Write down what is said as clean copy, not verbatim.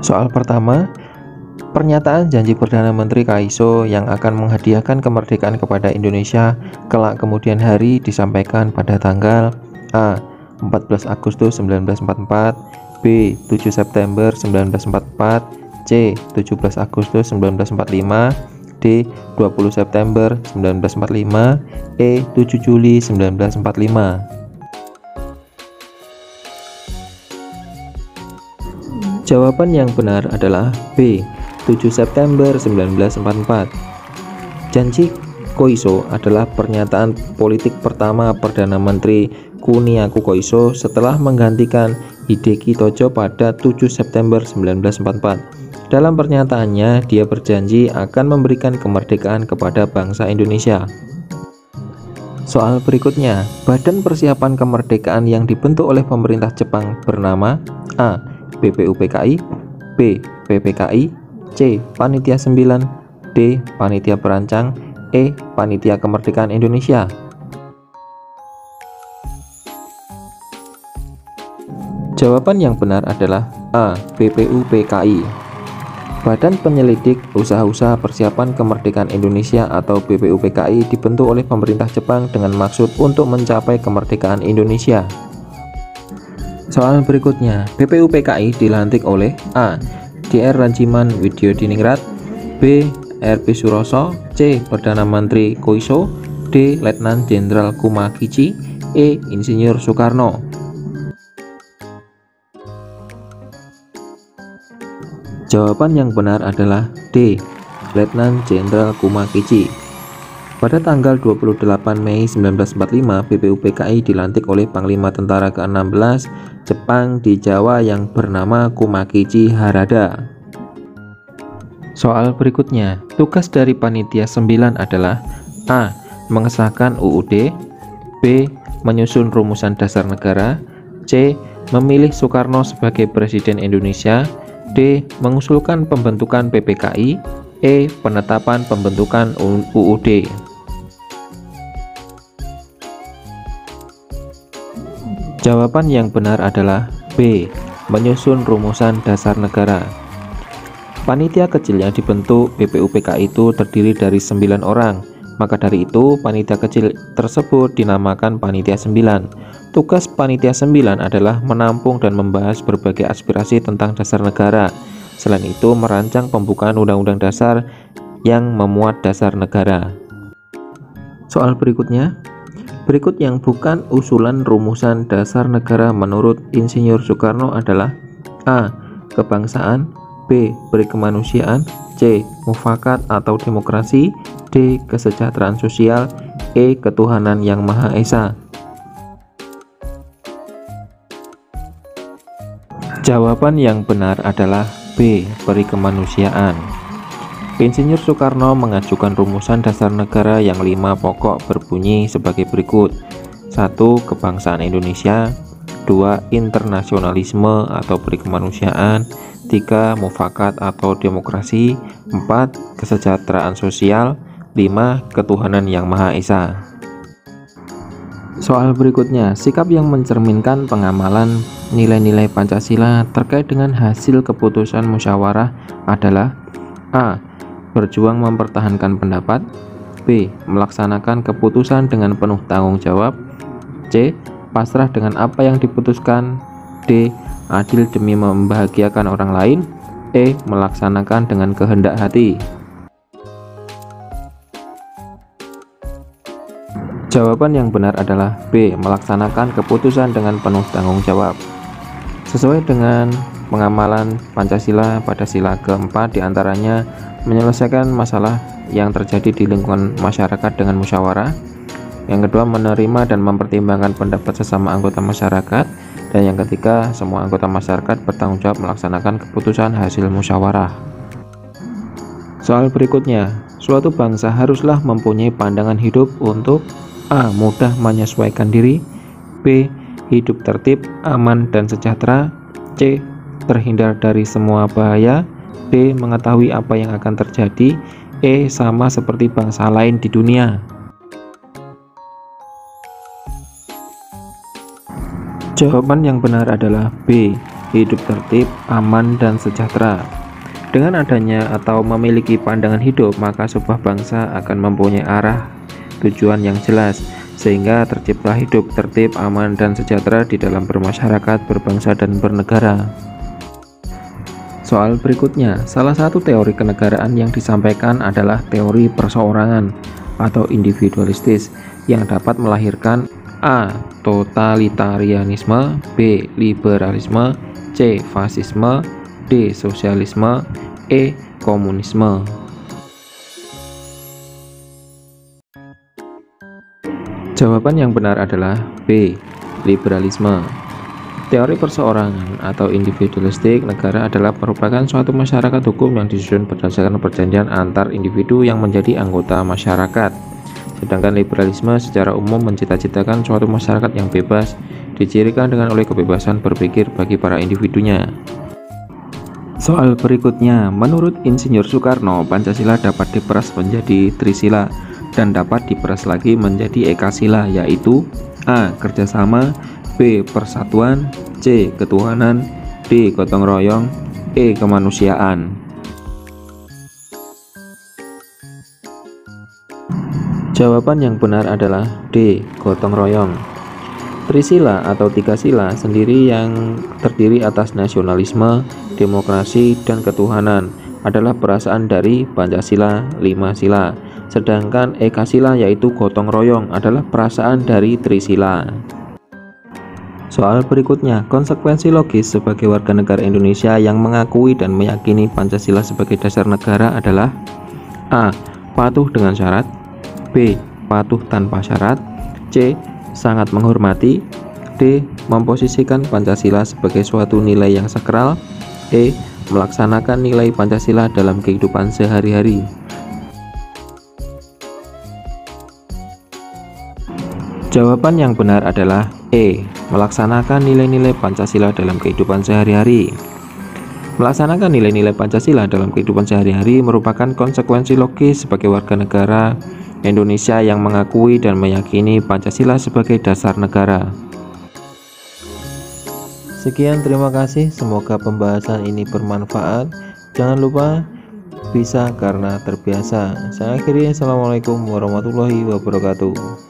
Soal pertama, pernyataan janji Perdana Menteri Kaiso yang akan menghadiahkan kemerdekaan kepada Indonesia kelak kemudian hari disampaikan pada tanggal A. 14 Agustus 1944, B. 7 September 1944, C. 17 Agustus 1945, D. 20 September 1945, E. 7 Juli 1945. Jawaban yang benar adalah B. 7 September 1944. Janji Koiso adalah pernyataan politik pertama Perdana Menteri Kuniaku Koiso setelah menggantikan Hideki Tojo pada 7 September 1944. Dalam pernyataannya, dia berjanji akan memberikan kemerdekaan kepada bangsa Indonesia. Soal berikutnya, Badan Persiapan Kemerdekaan yang dibentuk oleh pemerintah Jepang bernama A. BPUPKI, B. PPKI, C. Panitia 9, D. Panitia Perancang, E. Panitia Kemerdekaan Indonesia. Jawaban yang benar adalah A. BPUPKI. Badan Penyelidik Usaha-Usaha Persiapan Kemerdekaan Indonesia atau BPUPKI dibentuk oleh pemerintah Jepang dengan maksud untuk mencapai kemerdekaan Indonesia. Soal berikutnya, BPUPKI dilantik oleh A. Dr. Rajiman Widyodiningrat, B. R.P. Suroso, C. Perdana Menteri Koiso, D. Letnan Jenderal Kumakichi, E. Insinyur Soekarno. Jawaban yang benar adalah D. Letnan Jenderal Kumakichi. Pada tanggal 28 Mei 1945, BPUPKI dilantik oleh Panglima Tentara ke-16 Jepang di Jawa yang bernama Kumakichi Harada. Soal berikutnya, tugas dari Panitia 9 adalah A. Mengesahkan UUD, B. Menyusun rumusan dasar negara, C. Memilih Soekarno sebagai Presiden Indonesia, D. Mengusulkan pembentukan PPKI, E. Penetapan pembentukan UUD. Jawaban yang benar adalah B. Menyusun rumusan dasar negara. Panitia kecil yang dibentuk BPUPKI itu terdiri dari 9 orang. Maka dari itu, panitia kecil tersebut dinamakan Panitia 9. Tugas Panitia 9 adalah menampung dan membahas berbagai aspirasi tentang dasar negara. Selain itu, merancang pembukaan undang-undang dasar yang memuat dasar negara. Soal berikutnya, berikut yang bukan usulan rumusan dasar negara menurut Insinyur Soekarno adalah A. Kebangsaan, B. Berkemanusiaan, C. Mufakat atau demokrasi, D. Kesejahteraan sosial, E. Ketuhanan yang Maha Esa. Jawaban yang benar adalah B. Berkemanusiaan. Insinyur Soekarno mengajukan rumusan dasar negara yang 5 pokok berbunyi sebagai berikut. 1. Kebangsaan Indonesia, 2. Internasionalisme atau berkemanusiaan, 3. Mufakat atau demokrasi, 4. Kesejahteraan sosial, 5. Ketuhanan yang Maha Esa. Soal berikutnya, sikap yang mencerminkan pengamalan nilai-nilai Pancasila terkait dengan hasil keputusan musyawarah adalah A. Berjuang mempertahankan pendapat, B. Melaksanakan keputusan dengan penuh tanggung jawab, C. Pasrah dengan apa yang diputuskan, D. Adil demi membahagiakan orang lain, E. Melaksanakan dengan kehendak hati. Jawaban yang benar adalah B. Melaksanakan keputusan dengan penuh tanggung jawab. Sesuai dengan pengamalan Pancasila pada sila keempat diantaranya menyelesaikan masalah yang terjadi di lingkungan masyarakat dengan musyawarah. Yang kedua, menerima dan mempertimbangkan pendapat sesama anggota masyarakat. Dan yang ketiga, semua anggota masyarakat bertanggung jawab melaksanakan keputusan hasil musyawarah. Soal berikutnya, suatu bangsa haruslah mempunyai pandangan hidup untuk A. Mudah menyesuaikan diri, B. Hidup tertib, aman, dan sejahtera, C. Terhindar dari semua bahaya, D. Mengetahui apa yang akan terjadi, E. Sama seperti bangsa lain di dunia. Jawaban yang benar adalah B. hidup tertib, aman, dan sejahtera. Dengan adanya atau memiliki pandangan hidup, maka sebuah bangsa akan mempunyai arah tujuan yang jelas, sehingga tercipta hidup tertib, aman, dan sejahtera di dalam bermasyarakat, berbangsa, dan bernegara. Soal berikutnya, salah satu teori kenegaraan yang disampaikan adalah teori perseorangan atau individualistis yang dapat melahirkan A. Totalitarianisme, B. Liberalisme, C. Fasisme, D. Sosialisme, E. Komunisme. Jawaban yang benar adalah B. Liberalisme. Teori perseorangan atau individualistik negara adalah merupakan suatu masyarakat hukum yang disusun berdasarkan perjanjian antar individu yang menjadi anggota masyarakat. Sedangkan liberalisme secara umum mencita-citakan suatu masyarakat yang bebas, dicirikan dengan oleh kebebasan berpikir bagi para individunya. Soal berikutnya, menurut Insinyur Soekarno, Pancasila dapat diperas menjadi Trisila dan dapat diperas lagi menjadi Ekasila, yaitu A. Kerjasama, B. Persatuan, C. Ketuhanan, D. Gotong royong, E. Kemanusiaan. Jawaban yang benar adalah D. Gotong royong. Trisila atau tiga sila sendiri yang terdiri atas nasionalisme, demokrasi, dan ketuhanan adalah perasaan dari Pancasila 5 sila. Sedangkan Ekasila yaitu gotong royong adalah perasaan dari Trisila. Soal berikutnya, konsekuensi logis sebagai warga negara Indonesia yang mengakui dan meyakini Pancasila sebagai dasar negara adalah A. Patuh dengan syarat, B. Patuh tanpa syarat, C. Sangat menghormati, D. Memposisikan Pancasila sebagai suatu nilai yang sakral, E. Melaksanakan nilai Pancasila dalam kehidupan sehari-hari. Jawaban yang benar adalah E. Melaksanakan nilai-nilai Pancasila dalam kehidupan sehari-hari. Melaksanakan nilai-nilai Pancasila dalam kehidupan sehari-hari merupakan konsekuensi logis sebagai warga negara Indonesia yang mengakui dan meyakini Pancasila sebagai dasar negara. Sekian, terima kasih. Semoga pembahasan ini bermanfaat. Jangan lupa bisa karena terbiasa. Saya akhiri. Assalamualaikum warahmatullahi wabarakatuh.